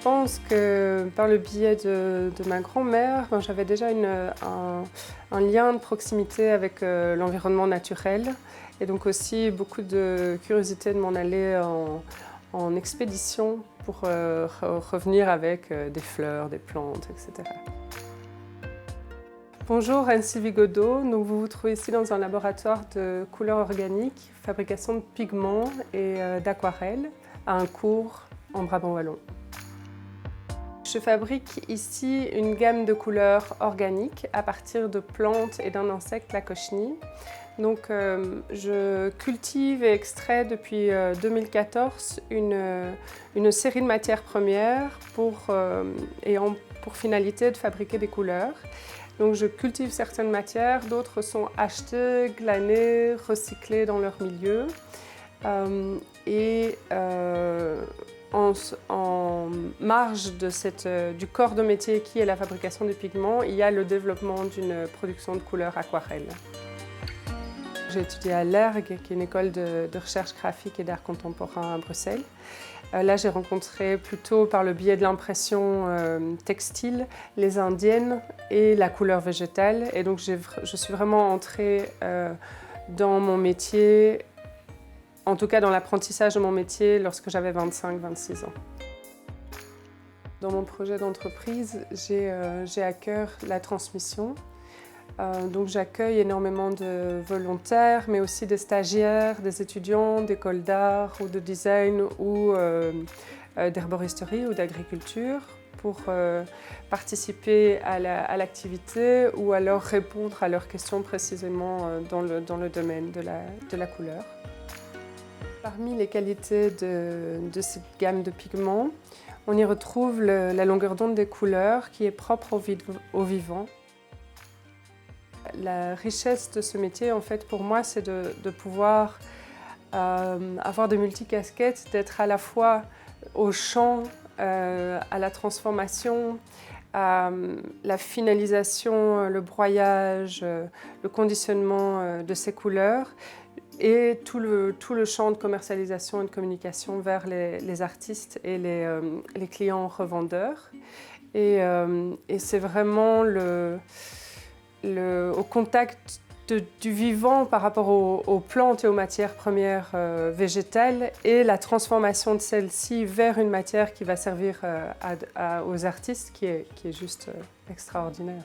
pense que par le biais de ma grand-mère, j'avais déjà un lien de proximité avec l'environnement naturel et donc aussi beaucoup de curiosité de m'en aller en expédition pour revenir avec des fleurs, des plantes, etc. Bonjour, Anne-Sylvie Godot. Donc vous vous trouvez ici dans un laboratoire de couleurs organiques, fabrication de pigments et d'aquarelles à un cours en Brabant wallon. Je fabrique ici une gamme de couleurs organiques à partir de plantes et d'un insecte, la cochenille. Donc je cultive et extrais depuis 2014 une série de matières premières ayant pour finalité de fabriquer des couleurs. Donc je cultive certaines matières, d'autres sont achetées, glanées, recyclées dans leur milieu. En marge du corps de métier qui est la fabrication des pigments, il y a le développement d'une production de couleurs aquarelles. J'ai étudié à l'ERG, qui est une école de recherche graphique et d'art contemporain à Bruxelles. Là, j'ai rencontré plutôt par le biais de l'impression textile les indiennes et la couleur végétale. Et donc, je suis vraiment entrée dans mon métier, en tout cas dans l'apprentissage de mon métier, lorsque j'avais 25-26 ans. Dans mon projet d'entreprise, j'ai à cœur la transmission. Donc j'accueille énormément de volontaires, mais aussi des stagiaires, des étudiants d'écoles d'art ou de design ou d'herboristerie ou d'agriculture pour participer à l'activité ou alors répondre à leurs questions précisément dans le domaine de la couleur. Parmi les qualités de cette gamme de pigments, on y retrouve la longueur d'onde des couleurs qui est propre au vivant. La richesse de ce métier, en fait, pour moi, c'est de pouvoir avoir de multicasquettes, d'être à la fois au champ, à la transformation, à la finalisation, le broyage, le conditionnement de ces couleurs et tout le champ de commercialisation et de communication vers les artistes et les clients revendeurs. Et c'est vraiment au contact du vivant par rapport aux plantes et aux matières premières végétales et la transformation de celle-ci vers une matière qui va servir aux artistes qui est juste extraordinaire.